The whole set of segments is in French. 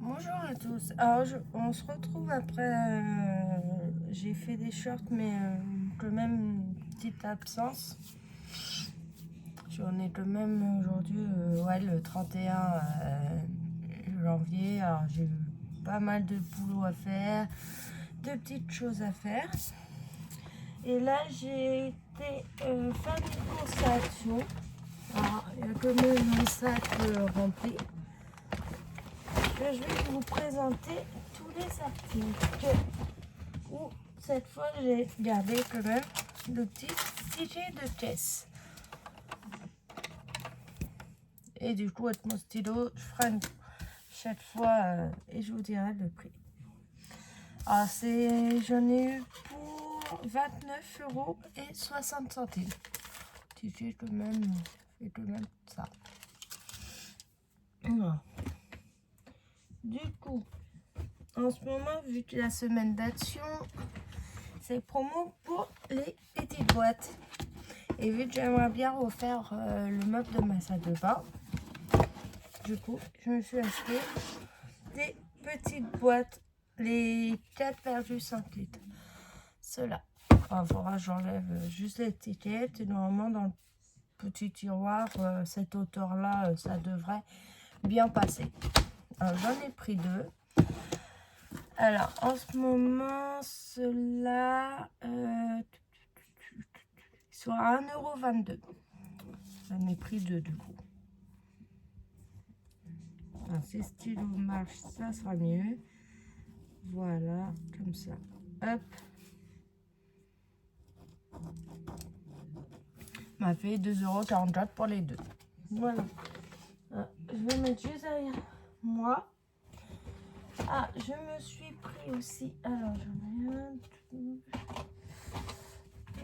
Bonjour à tous. Alors, on se retrouve après. J'ai fait des shorts, mais quand même une petite absence. J'en ai quand même aujourd'hui, ouais, le 31 janvier. Alors, j'ai eu pas mal de boulot à faire, de petites choses à faire. Et là, j'ai été faire des courses à Action. Alors, il y a quand même un sac rempli. Je vais vous présenter tous les articles où cette fois j'ai gardé quand même le petit stylet de Tess. Et du coup avec mon stylo je ferai chaque fois et je vous dirai le prix. Alors j'en ai eu pour 29,60 €. Stylet quand même, fait quand même ça. Voilà. Du coup, en ce moment, vu que la semaine d'action, c'est promo pour les petites boîtes. Et vu que j'aimerais bien refaire le meuble de ma salle de bain, du coup, je me suis acheté des petites boîtes, les 4,5 litres. Ceux-là. Il faudra que j'enlève juste l'étiquette. Et normalement, dans le petit tiroir, cette hauteur-là, ça devrait bien passer. Alors, j'en ai pris 2. Alors, en ce moment, ceux-là, ils sont à 1,22 €. J'en ai pris 2 du coup. Alors, ces stylos marchent, ça sera mieux. Voilà, comme ça. Hop. M'a fait 2,44 € pour les deux. Voilà. Je vais mettre juste derrière moi. Ah, je me suis pris aussi. Alors, j'en ai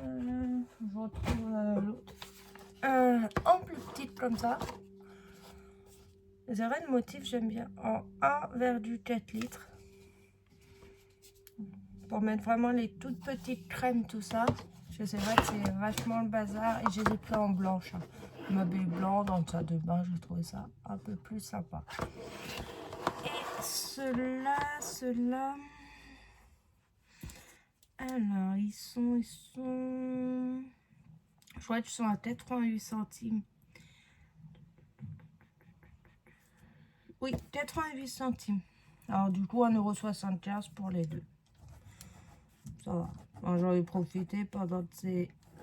un. Je retrouve l'autre. En plus petite comme ça. Les arrêts de motif, j'aime bien. En 1,4 litres. Pour mettre vraiment les toutes petites crèmes, tout ça. C'est vrai que c'est vachement le bazar. Et je les ai pris en blanche. Meublé blanc dans le salle de bain. J'ai trouvé ça un peu plus sympa. Et ceux-là. Alors, ils sont. Je crois qu'ils sont à 88 centimes. Oui, 88 centimes. Alors, du coup, 1,75 € pour les deux. Ça va. Bon, j'en ai profité pendant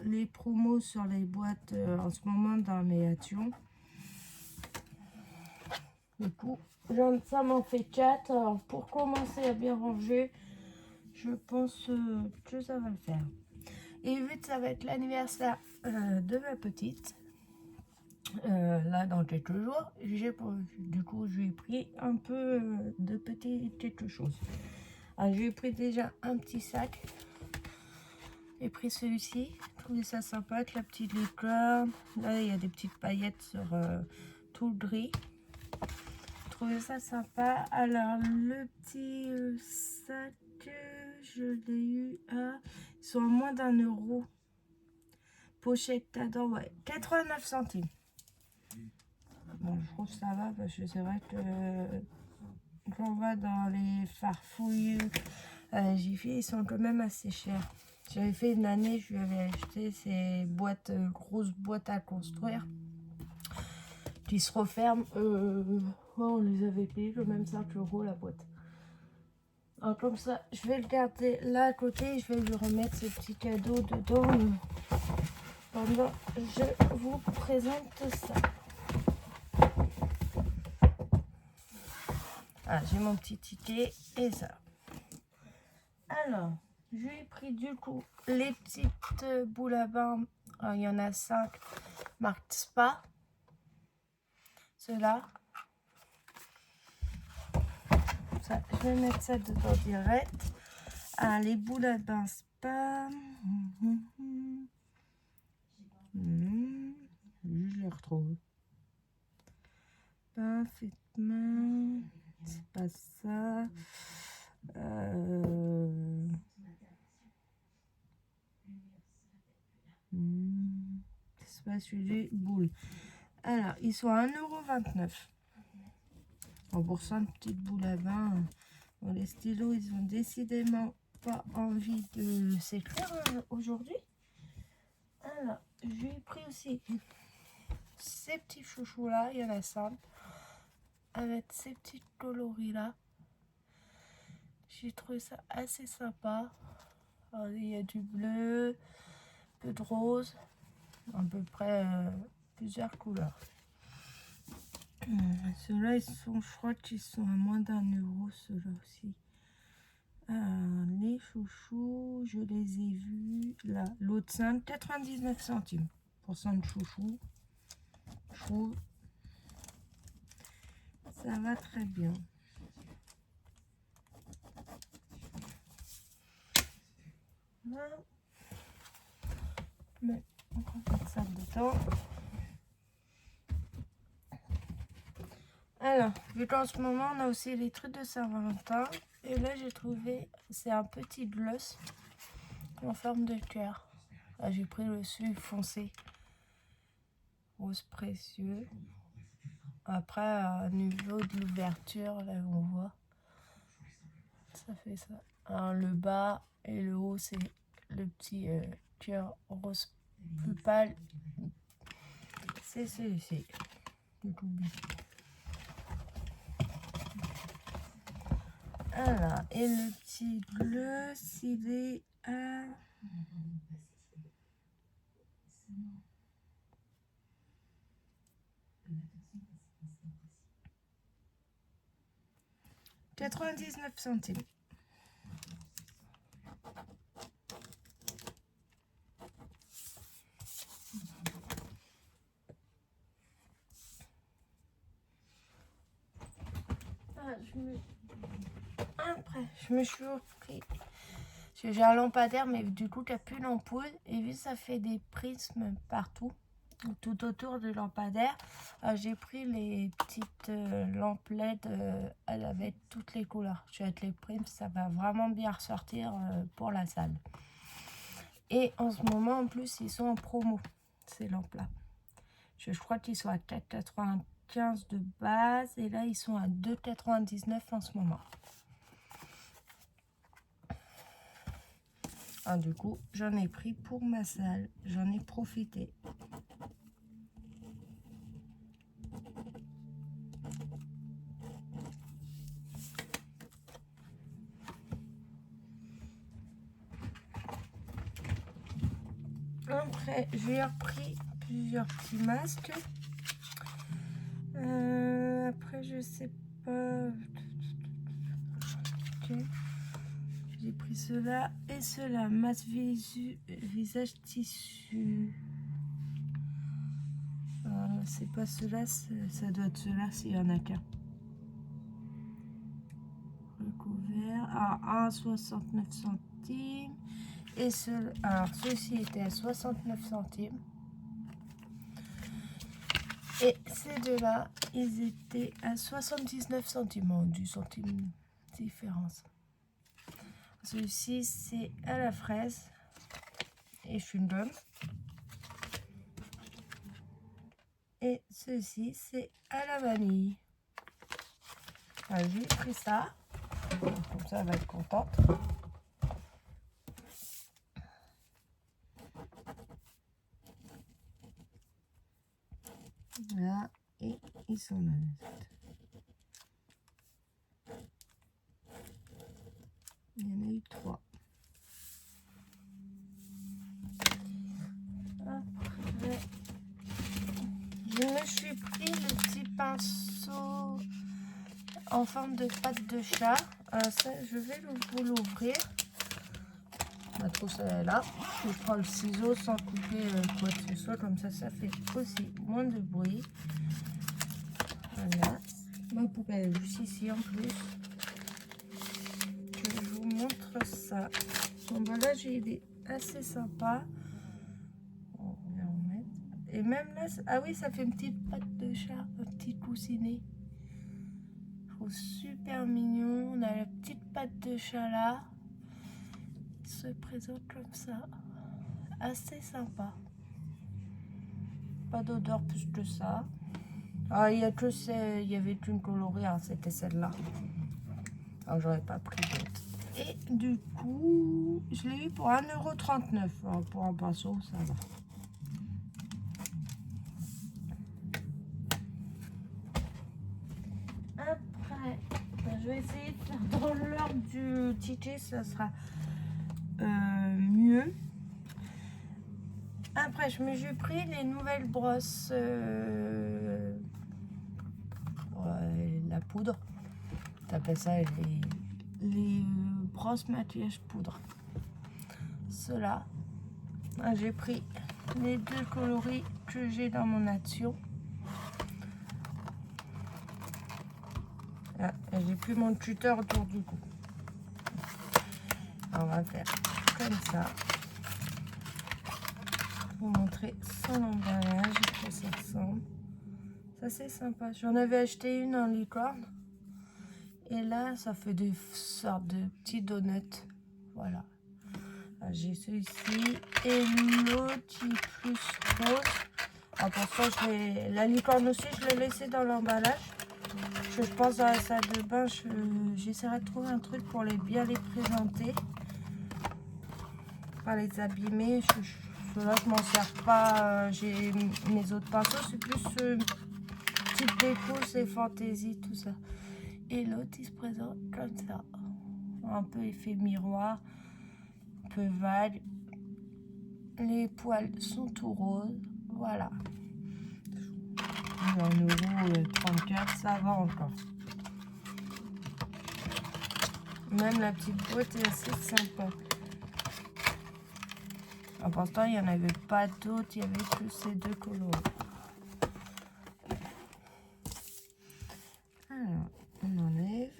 les promos sur les boîtes en ce moment dans mes actions. Du coup, ça m'en fait 4. Alors, pour commencer à bien ranger, je pense que ça va le faire. Et vu que ça va être l'anniversaire de ma petite, là dans quelques jours, du coup, je lui ai pris un peu de petit quelque chose. Alors, je lui ai pris déjà un petit sac. J'ai pris celui-ci, je trouvais ça sympa avec la petite licorne. Là, il y a des petites paillettes sur tout le gris. Je trouvais ça sympa. Alors, le petit sac, je l'ai eu à... Ils sont à moins d'1 €. Pochette dedans, ouais, 89 centimes. Bon, je trouve que ça va parce que c'est vrai que quand on va dans les farfouilles Jiffy, ils sont quand même assez chers. J'avais fait une année, je lui avais acheté ces boîtes, grosses boîtes à construire qui se referment. On les avait payés quand même 5 € la boîte. Alors comme ça, je vais le garder là à côté. Je vais lui remettre ce petit cadeau dedans pendant que je vous présente ça. Ah, j'ai mon petit ticket et ça. Alors, j'ai pris du coup les petites boules à bain. Il y en a 5, marque Spa. Ceux-là. Je vais mettre ça dedans direct. Ah, les boules à bain Spa. Je les retrouve. Parfaitement. C'est pas ça. C'est pas celui boule. Alors, ils sont à 1,29 €. En pour ça, une petite boule à vin. Bon, les stylos, ils ont décidément pas envie de s'écrire aujourd'hui. Alors, j'ai pris aussi ces petits chouchous là, il y en a 5. Avec ces petits coloris là. J'ai trouvé ça assez sympa. Alors, il y a du bleu, un peu de rose, à peu près plusieurs couleurs. Ceux-là, ils sont, je crois qu'ils sont à moins d'1 €, ceux-là aussi. Les chouchous, je les ai vus là. L'autre 5, 99 centimes pour 5 chouchous. Je trouve ça va très bien. Là. Mais on va mettre ça dedans. Alors, vu qu'en ce moment, on a aussi les trucs de Saint-Valentin. Et là, j'ai trouvé, c'est un petit gloss en forme de cœur. J'ai pris le celui foncé, rose précieux. Après, au niveau de l'ouverture, là, on voit, ça fait ça. Alors, le bas et le haut, c'est le petit cœur rose plus pâle. C'est celui-ci. Alors, et le petit bleu, il est à 99 centimes. Après, je me suis pris. J'ai un lampadaire, mais du coup, qui n'a plus l'ampoule. Et vu que ça fait des prismes partout, tout autour du lampadaire, j'ai pris les petites lampes LED avec toutes les couleurs. Je vais avec les prismes, ça va vraiment bien ressortir pour la salle. Et en ce moment, en plus, ils sont en promo, ces lampes-là. Je crois qu'ils sont à 4,95 de base. Et là, ils sont à 2,99 en ce moment. Du coup, j'en ai pris pour ma salle. J'en ai profité. Après, j'ai repris plusieurs petits masques. Après, je sais pas. Okay. J'ai pris ceux-là et ceux-là. Masque visage tissu. C'est pas ceux-là, ça doit être ceux-là s'il y en a qu'un. Recouvert à 1,69 centimes. Et alors ceux-ci étaient à 69 centimes. Et ces deux-là, ils étaient à 79 centimes. 10 centimes différence. Celui-ci, c'est à la fraise et chewing-gum. Et ceci, c'est à la vanille. J'ai pris ça. Comme ça, elle va être contente. Là, et ils sont là. Il y en a eu 3. Après, je me suis pris le petit pinceau en forme de patte de chat. Ça, je vais vous l'ouvrir. Ma trousse elle est là. Je prends le ciseau sans couper quoi que ce soit. Comme ça, ça fait aussi moins de bruit. Voilà. Ma poubelle est juste ici en plus. Je vous montre ça. L'emballage il est assez sympa. On va en mettre. Et même là, ah oui, ça fait une petite patte de chat, un petit coussinet. Je trouve super mignon. On a la petite patte de chat là. Il se présente comme ça. Assez sympa. Pas d'odeur plus que ça. Ah, il y avait qu'une colorée, hein, c'était celle-là. Alors, j'aurais pas pris d'autres. Et du coup, je l'ai eu pour 1,39 €. Alors, pour un pinceau, ça va. Après, je vais essayer de faire dans l'ordre du ticket, ça sera mieux. Après, j'ai pris les nouvelles brosses, la poudre. T'appelles ça les brosses maquillage poudre. Cela, j'ai pris les deux coloris que j'ai dans mon action. Ah, j'ai plus mon tuteur autour du cou. Alors, on va faire comme ça. Pour vous montrer son emballage, à quoi ça ressemble. Ça c'est sympa. J'en avais acheté une en licorne. Et là, ça fait des sortes de petits donuts. Voilà. J'ai celui-ci et l'autre qui est plus rose. Alors pour ça, la licorne aussi, je l'ai laissé dans l'emballage. Je pense dans la salle de bain, j'essaierai de trouver un truc pour bien les présenter. Pas les abîmer. Ceux-là, je m'en sers pas. J'ai mes autres pinceaux, c'est plus petite déco, c'est fantaisie, tout ça. Et l'autre, il se présente comme ça. Un peu effet miroir, un peu vague. Les poils sont tout roses. Voilà. 1,34 €, ça va encore. Même la petite boîte est assez sympa. En temps, il n'y en avait pas d'autres, il y avait que ces deux coloris. Alors, on enlève.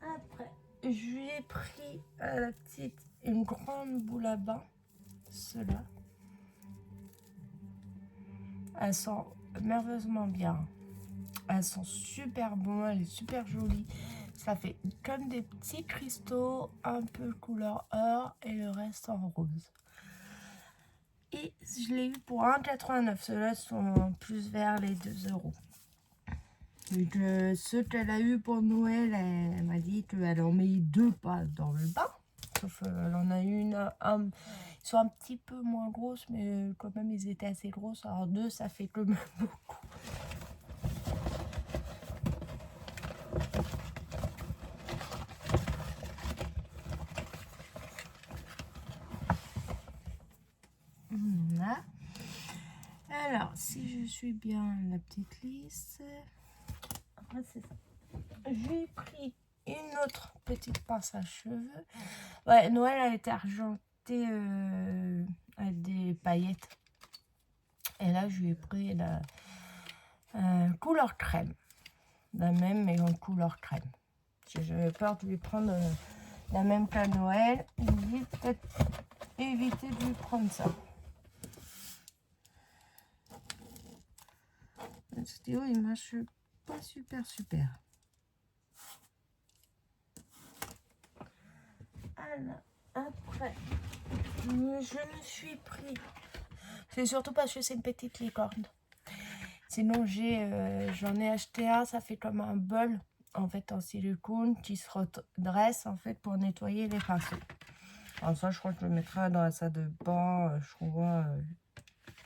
Après, je lui ai pris à la petite une grande boule à bain. Cela. Elles sont merveilleusement bien. Elles sont super bonnes, elle est super jolie. Ça fait comme des petits cristaux, un peu couleur or et le reste en rose. Et je l'ai eu pour 1,89 €. Ceux-là sont plus vers les 2 €. Donc, ceux qu'elle a eu pour Noël, elle m'a dit qu'elle en met 2 pas dans le bain. Sauf qu'elle en a une, ils sont un petit peu moins grosses, mais quand même ils étaient assez grosses. Alors 2, ça fait quand même beaucoup. Voilà. Alors, si je suis bien la petite liste, c'est ça. J'ai pris une autre petite pince à cheveux. Ouais, Noël a été argentée avec des paillettes. Et là, je lui ai pris la couleur crème. La même, mais en couleur crème. J'avais peur de lui prendre la même qu'à Noël. Je vais peut-être éviter de lui prendre ça. Le stylo, il marche pas super. Alors, après, je me suis pris. C'est surtout parce que c'est une petite licorne. Sinon, j'en ai acheté un, ça fait comme un bol en fait en silicone qui se redresse en fait pour nettoyer les pinceaux. Alors ça, je crois que je le mettrai dans la salle de bain. Je vois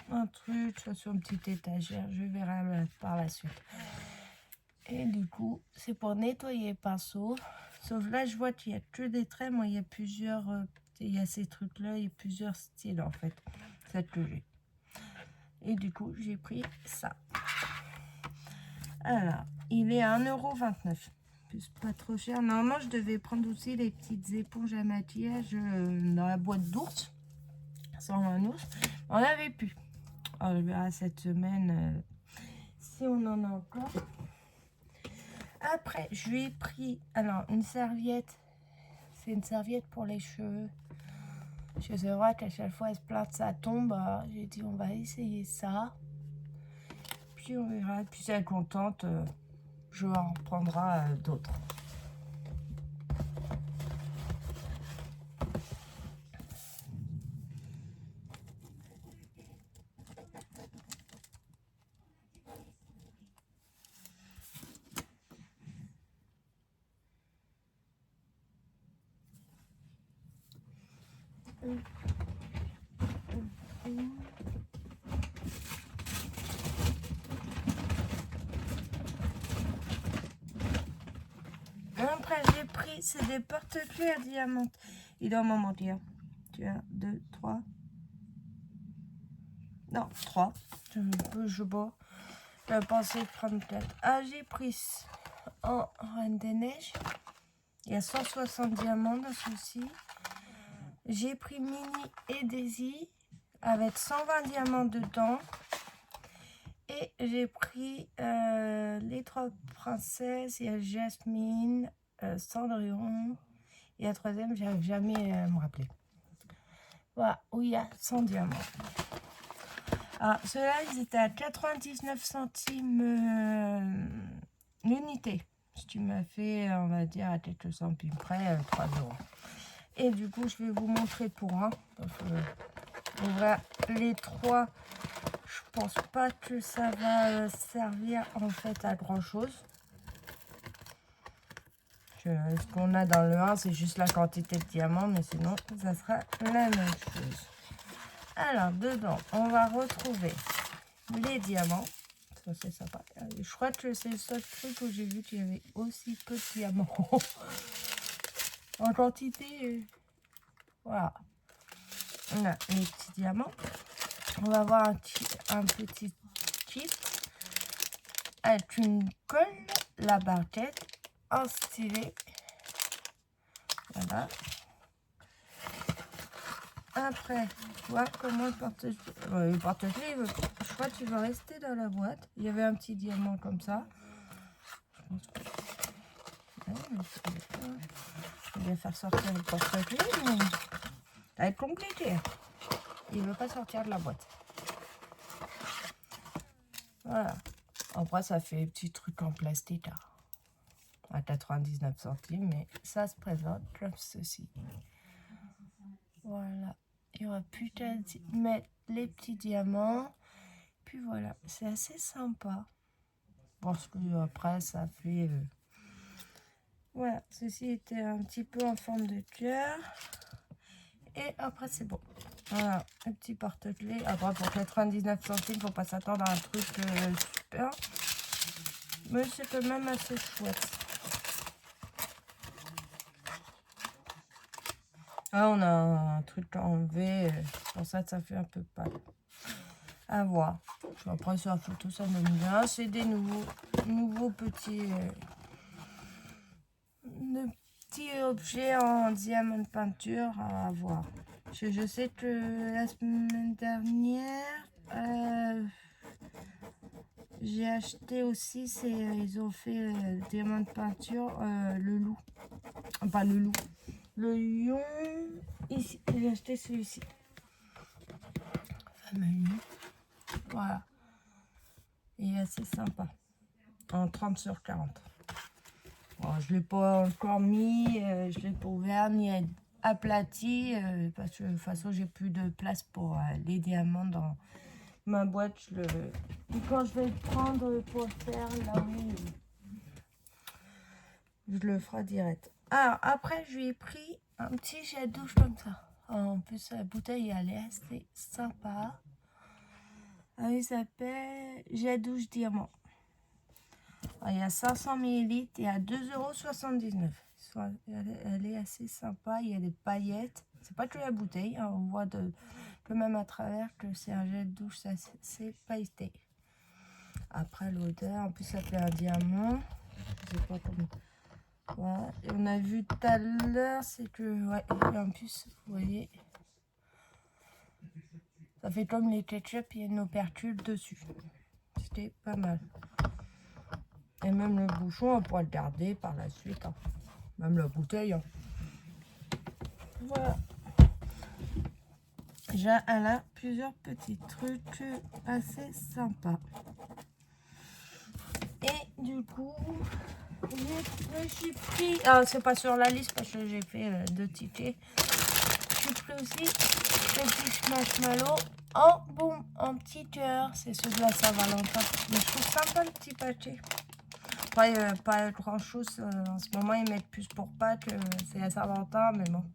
un truc, soit sur une petite étagère. Je verrai par la suite. Et du coup, c'est pour nettoyer les pinceaux. Sauf là, je vois qu'il n'y a que des traits. Moi, il y a plusieurs... il y a ces trucs-là, il y a plusieurs styles, en fait. C'est que j'ai. Et du coup, j'ai pris ça. Alors, il est à 1,29 €. C'est pas trop cher. Normalement, je devais prendre aussi les petites éponges à maquillage dans la boîte d'ours. 120 ours. On n'avait plus. Alors, je verrai cette semaine si on en a encore. Après, je lui ai pris alors une serviette. C'est une serviette pour les cheveux. Parce que c'est vrai qu'à chaque fois, elle se plaint que ça tombe. J'ai dit, on va essayer ça. Puis on verra. Puis si elle est contente, je en reprendrai d'autres. Après, j'ai pris, c'est des porte-clés à diamant. Il doit m'en mentir. Tu as 2, 3. Non, 3. Je bois. J'avais pensé prendre 4. Ah, j'ai pris en Reine des Neiges. Il y a 160 diamants dans ceci. J'ai pris Mini et Daisy avec 120 diamants dedans. Et j'ai pris les 3 princesses. Il y a Jasmine, Cendrillon. Et la troisième, j'arrive jamais à me rappeler. Voilà, où il y a 100 diamants. Alors, ceux-là, ils étaient à 99 centimes l'unité. Si tu m'as fait, on va dire, à quelques centimes près, 3 €. Et du coup, je vais vous montrer pour un. Voilà, les 3. Je pense pas que ça va servir en fait à grand chose. Ce qu'on a dans le 1, c'est juste la quantité de diamants, mais sinon, ça sera la même chose. Alors, dedans, on va retrouver les diamants. Ça, c'est sympa. Je crois que c'est le seul truc où j'ai vu qu'il y avait aussi peu de diamants. En quantité, voilà. On a les petits diamants. On va avoir un petit kit avec une colle, la barquette, un stylet. Voilà. Après, tu vois comment le porte-clés, je crois qu'il va rester dans la boîte. Il y avait un petit diamant comme ça. Je pense que... Je vais faire sortir le porte-clés, mais ça va être compliqué. Il ne veut pas sortir de la boîte. Voilà. Après, ça fait des petits trucs en plastique à 99 centimes, mais ça se présente comme ceci. Voilà. Il y aura plus qu'à mettre les petits diamants. Puis voilà, c'est assez sympa. Parce que après, ça fait... Voilà, ceci était un petit peu en forme de cœur. Et après, c'est bon. Voilà, un petit porte-clés. Après, pour 99 centimes, faut pas s'attendre à un truc super. Mais c'est quand même assez chouette. Ah, on a un truc à enlever. Pour ça, ça fait un peu pâle. À voir. Après, sur la photo, ça donne bien. C'est des nouveaux petits... de petits objets en diamant de peinture à voir. Je sais que la semaine dernière, j'ai acheté aussi, ils ont fait diamant de peinture, le loup. Pas le loup. Le lion. Ici, j'ai acheté celui-ci. Voilà. Il est assez sympa. En 30 sur 40. Bon, je ne l'ai pas encore mis, je ne l'ai pas ouvert ni aplati, parce que de toute façon j'ai plus de place pour les diamants dans ma boîte. Quand je vais le prendre pour le faire, là oui, je le ferai direct. Alors après, je lui ai pris un petit jet de douche comme ça. En plus, la bouteille elle est assez sympa. Il s'appelle jet douche diamant. Il y a 500 ml et à 2,79 €. Elle est assez sympa. Il y a des paillettes. C'est pas que la bouteille. Hein, on voit que même à travers que c'est un jet de douche. C'est pailleté. Après l'odeur, en plus ça fait un diamant. Je sais pas comment. Voilà. Et on a vu tout à l'heure, c'est que ouais. Et en plus, vous voyez, ça fait comme les ketchup. Il y a une opercule dessus. C'était pas mal. Et même le bouchon, on pourra le garder par la suite. Hein. Même la bouteille. Hein. Voilà. Elle a plusieurs petits trucs assez sympas. Et du coup, je suis pris... Ah, c'est pas sur la liste parce que j'ai fait 2 tickets. Je suis pris aussi le petit marshmallow en petit cœur. C'est ceux de la Saint-Valentin. Mais je trouve sympa le petit paquet. Après, pas grand chose en ce moment, ils mettent plus pour Pâques, c'est la Saint-Valentin, mais bon.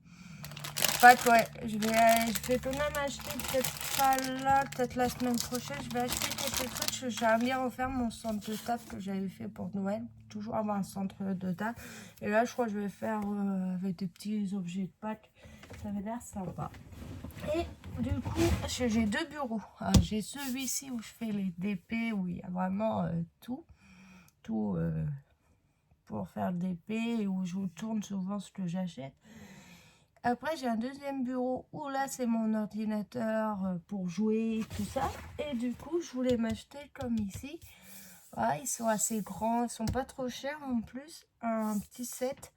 pâtes, ouais. Je vais quand même acheter, peut-être pas là, peut-être la semaine prochaine. Je vais acheter quelques trucs. J'aimerais bien refaire mon centre de table que j'avais fait pour Noël. Toujours avoir un centre de table. Et là, je crois que je vais faire avec des petits objets de pâtes. Ça avait l'air sympa. Et du coup, j'ai deux bureaux. J'ai celui-ci où je fais les DP, où il y a vraiment tout pour faire le DP, et où je vous tourne souvent ce que j'achète. Après, j'ai un deuxième bureau où là, c'est mon ordinateur pour jouer, tout ça. Et du coup, je voulais m'acheter comme ici. Voilà, ils sont assez grands, ils sont pas trop chers en plus. Un petit set.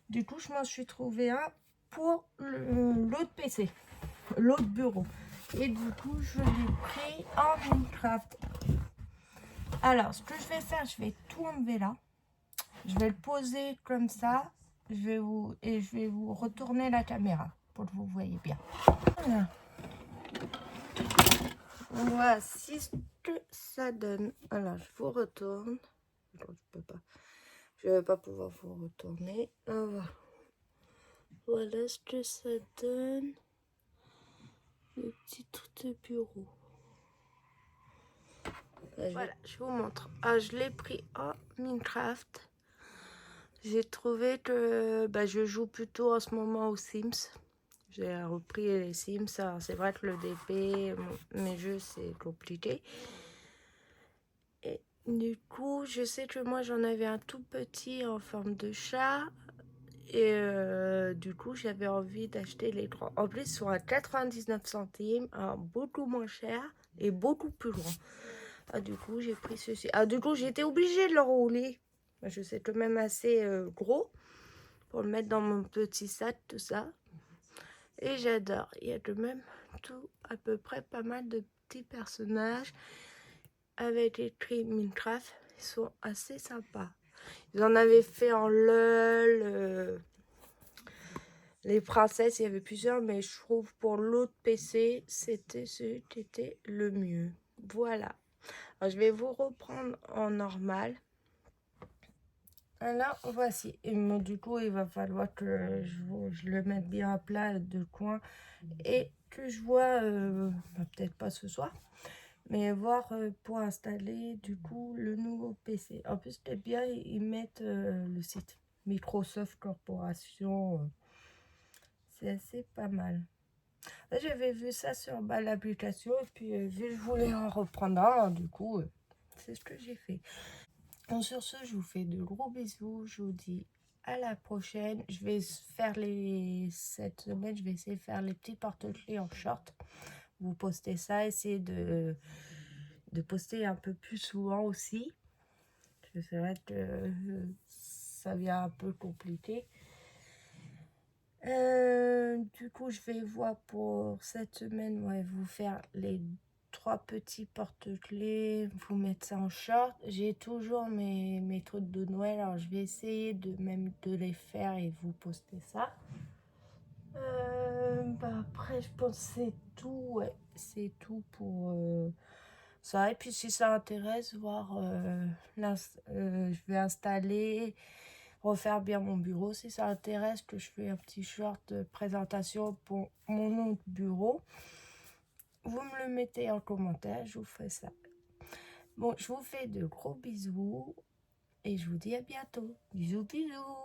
Du coup, je m'en suis trouvé un pour l'autre PC, l'autre bureau. Et du coup, je l'ai pris en Minecraft. Alors, ce que je vais faire, je vais tout enlever là. Je vais le poser comme ça. Je vais vous retourner la caméra pour que vous voyez bien. Voilà. Voici ce que ça donne. Alors, je vous retourne. Non, je peux pas. Je vais pas pouvoir vous retourner. Voilà ce que ça donne. Le petit truc de bureau. Voilà, je vous montre. Je l'ai pris en Minecraft. J'ai trouvé que je joue plutôt en ce moment aux Sims. J'ai repris les Sims. C'est vrai que le DP, mes jeux, c'est compliqué. Et du coup, je sais que moi, j'en avais un tout petit en forme de chat. Et du coup, j'avais envie d'acheter les trois. En plus, ils sont à 99 centimes, beaucoup moins cher et beaucoup plus grand. Du coup, j'ai pris ceci. Du coup, j'ai été obligée de le rouler. Je sais quand même assez gros pour le mettre dans mon petit sac, tout ça. Et j'adore. Il y a quand même tout, à peu près pas mal de petits personnages avec écrit Minecraft. Ils sont assez sympas. Ils en avaient fait en LOL. Les princesses, il y avait plusieurs, mais je trouve pour l'autre PC, c'était celui qui était le mieux. Voilà. Alors, je vais vous reprendre en normal. Alors, voici. Et du coup, il va falloir que je le mette bien à plat de coin et que je vois, peut-être pas ce soir, mais voir pour installer du coup le nouveau PC. En plus, c'est bien, ils mettent le site Microsoft Corporation. C'est assez pas mal. Là, j'avais vu ça sur l'application et puis vu que je voulais en reprendre un, du coup, c'est ce que j'ai fait. Donc, sur ce, je vous fais de gros bisous. Je vous dis à la prochaine. Je vais faire cette semaine, je vais essayer de faire les petits porte-clés en short. Vous postez ça, essayez de poster un peu plus souvent aussi. C'est vrai que ça vient un peu compliqué. Du coup, je vais voir pour cette semaine, vous faire les 3 petits porte-clés, vous mettre ça en short. J'ai toujours mes trucs de Noël, alors je vais essayer de les faire et vous poster ça. Après, je pense que c'est tout, c'est tout pour ça. Et puis si ça intéresse, je vais installer, refaire bien mon bureau. Si ça intéresse que je fais un petit short de présentation pour mon autre bureau, vous me le mettez en commentaire, je vous ferai ça. Bon, je vous fais de gros bisous et je vous dis à bientôt. Bisous, bisous.